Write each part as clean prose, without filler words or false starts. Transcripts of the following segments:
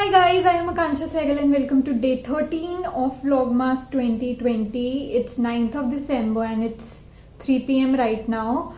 Hi guys, I am Akansha Sahgal and welcome to day 13 of Vlogmas 2020. It's 9th of December and it's 3 p.m. right now.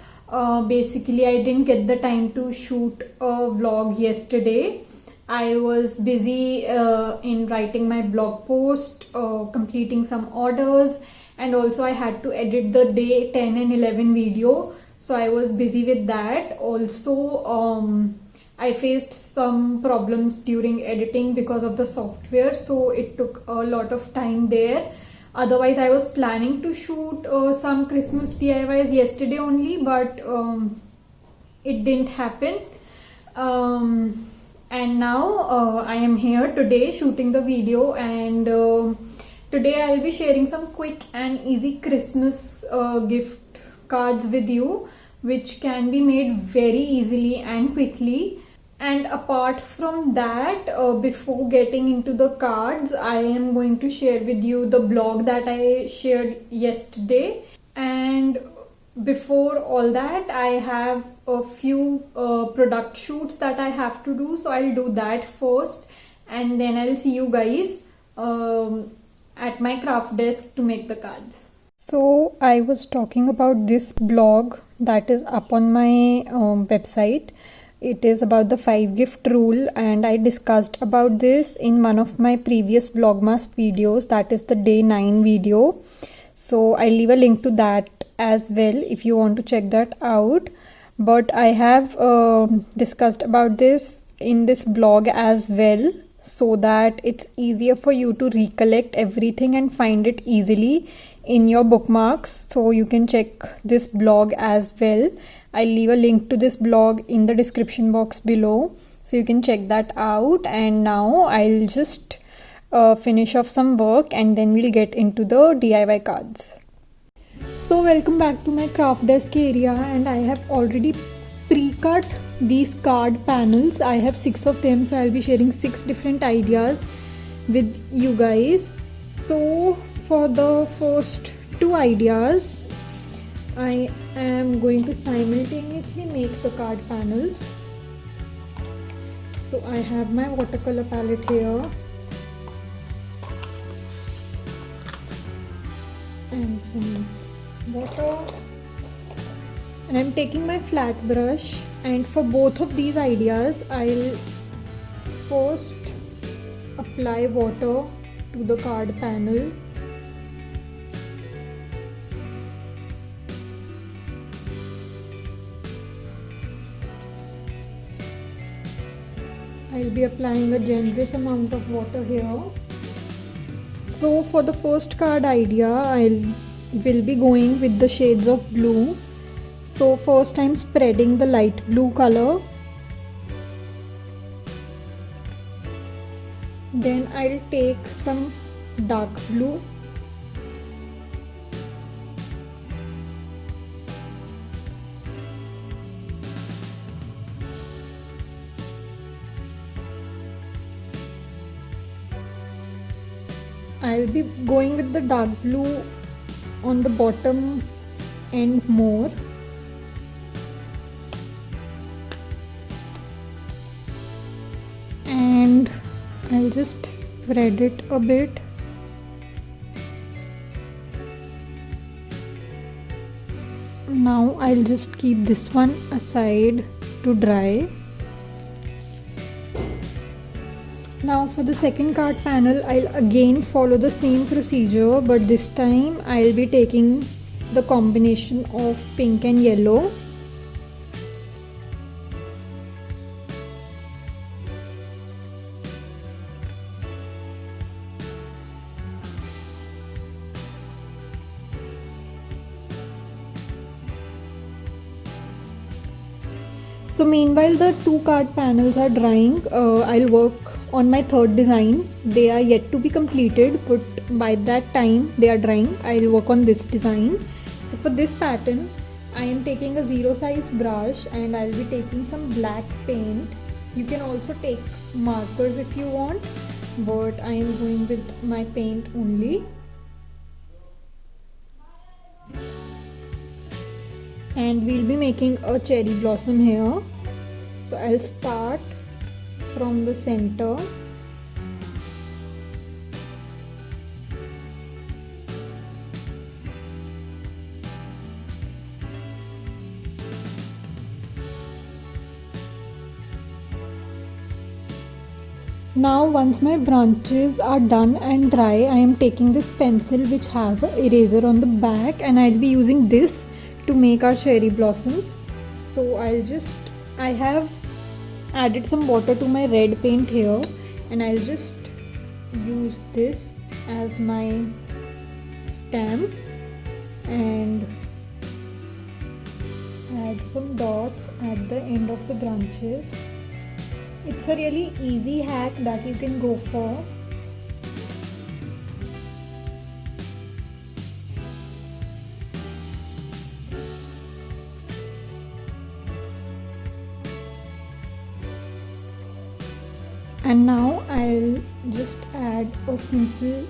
Basically, I didn't get the time to shoot a vlog yesterday. I was busy in writing my blog post, completing some orders, and also I had to edit the day 10 and 11 video. So I was busy with that. Also, I faced some problems during editing because of the software, so it took a lot of time there. Otherwise, I was planning to shoot some Christmas DIYs yesterday only, but it didn't happen. And now I am here today shooting the video, and today I'll be sharing some quick and easy Christmas gift cards with you, which can be made very easily and quickly. And apart from that, before getting into the cards, I am going to share with you the blog that I shared yesterday. And before all that, I have a few product shoots that I have to do, so I'll do that first, and then I'll see you guys at my craft desk to make the cards. So I was talking about this blog that is up on my website. It is about the 5 gift rule, and I discussed about this in one of my previous Vlogmas videos, that is the day 9 video. So I'll leave a link to that as well if you want to check that out. But I have discussed about this in this blog as well, so that it's easier for you to recollect everything and find it easily in your bookmarks. So you can check this blog as well. I'll leave a link to this blog in the description box below, so you can check that out. And now I'll just finish off some work and then we'll get into the DIY cards. So welcome back to my craft desk area, and I have already pre-cut these card panels. I have 6 of them, so I'll be sharing 6 different ideas with you guys. So for the first 2 ideas, I am going to simultaneously make the card panels. So I have my watercolor palette here and some water, and I'm taking my flat brush, and for both of these ideas I'll first apply water to the card panel. I'll be applying a generous amount of water here. So for the first card idea, I will be going with the shades of blue. So first I'm spreading the light blue color. Then I'll take some dark blue. I'll be going with the dark blue on the bottom end more. And I'll just spread it a bit. Now I'll just keep this one aside to dry. Now for the second card panel, I'll again follow the same procedure, but this time I'll be taking the combination of pink and yellow. So meanwhile the 2 card panels are drying, I'll work on my third design. They are yet to be completed, but by that time they are drying, I'll work on this design. So for this pattern, I am taking a 0 size brush and I'll be taking some black paint. You can also take markers if you want, but I am going with my paint only. And we'll be making a cherry blossom here. So I'll start from the center Now once my branches are done and dry, I am taking this pencil which has an eraser on the back, and I'll be using this to make our cherry blossoms. So I have added some water to my red paint here, and I'll just use this as my stamp and add some dots at the end of the branches. It's a really easy hack that you can go for. And now I'll just add a simple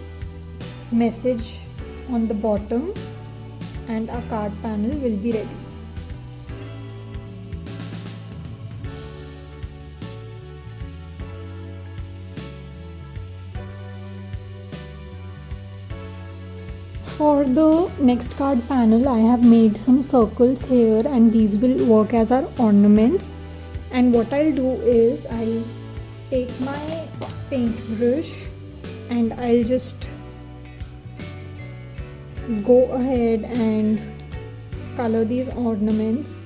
message on the bottom and our card panel will be ready. For the next card panel, I have made some circles here, and these will work as our ornaments. And what I'll do is I'll take my paintbrush and I'll just go ahead and color these ornaments.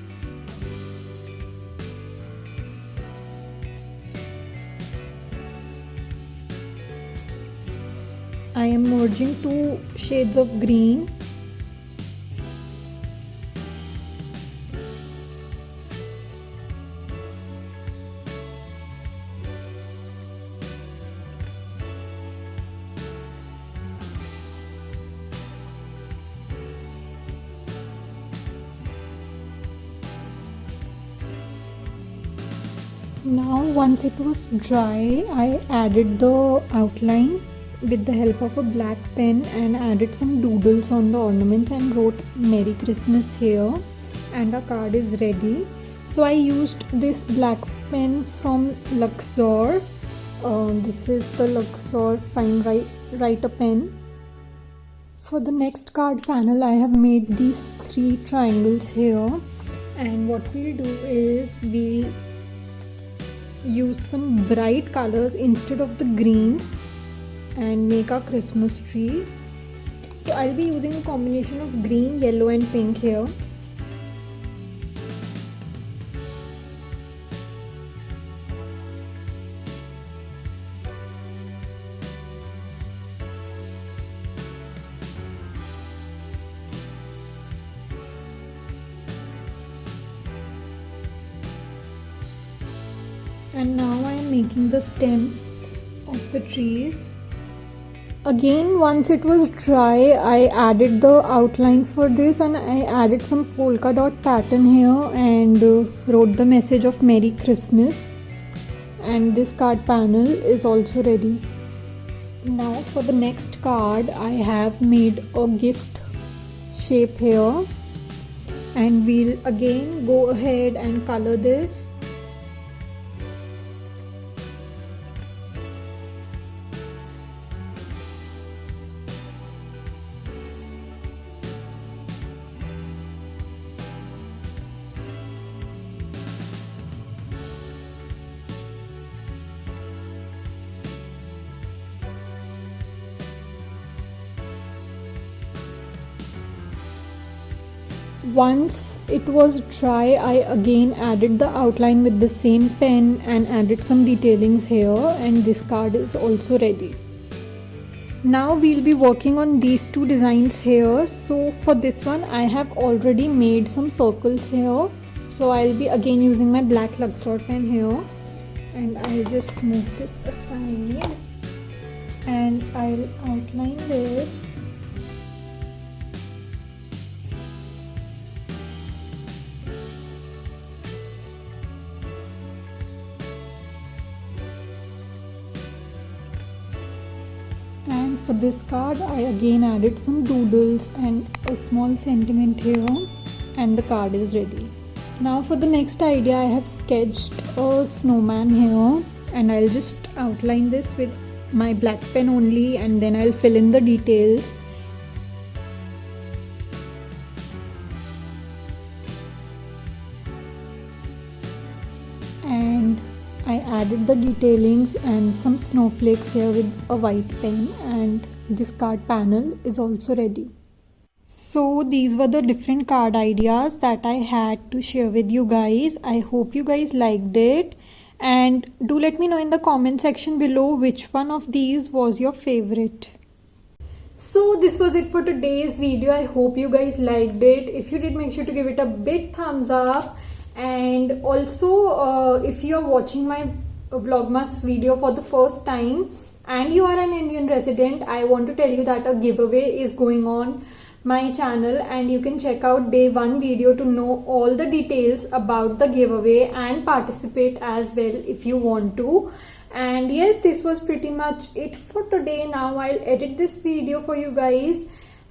I am merging two shades of green. Now once it was dry, I added the outline with the help of a black pen and added some doodles on the ornaments and wrote Merry Christmas here, and our card is ready. So I used this black pen from Luxor. This is the Luxor Fine Writer pen. For the next card panel, I have made these 3 triangles here, and what we'll do is we'll use some bright colors instead of the greens and make our Christmas tree. So I'll be using a combination of green, yellow and pink here. And now I am making the stems of the trees. Again, once it was dry, I added the outline for this, and I added some polka dot pattern here and wrote the message of Merry Christmas. And this card panel is also ready. Now for the next card, I have made a gift shape here, and we'll again go ahead and color this. Once it was dry, I again added the outline with the same pen and added some detailings here, and this card is also ready. Now we'll be working on these 2 designs here. So for this one, I have already made some circles here. So I'll be again using my black Luxor pen here, and I'll just move this aside and I'll outline this. And for this card, I again added some doodles and a small sentiment here, and the card is ready. Now for the next idea, I have sketched a snowman here, and I'll just outline this with my black pen only, and then I'll fill in the details. And I added the detailings and some snowflakes here with a white pen, and this card panel is also ready. So these were the different card ideas that I had to share with you guys. I hope you guys liked it, and do let me know in the comment section below which one of these was your favorite. So this was it for today's video. I hope you guys liked it. If you did, make sure to give it a big thumbs up, and also if you are watching my Vlogmas video for the first time and you are an Indian resident, I want to tell you that a giveaway is going on my channel, and you can check out day 1 video to know all the details about the giveaway and participate as well if you want to. And yes, this was pretty much it for today. Now I'll edit this video for you guys,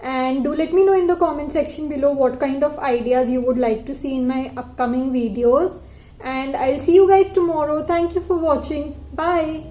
and do let me know in the comment section below what kind of ideas you would like to see in my upcoming videos, and I'll see you guys tomorrow. Thank you for watching. Bye.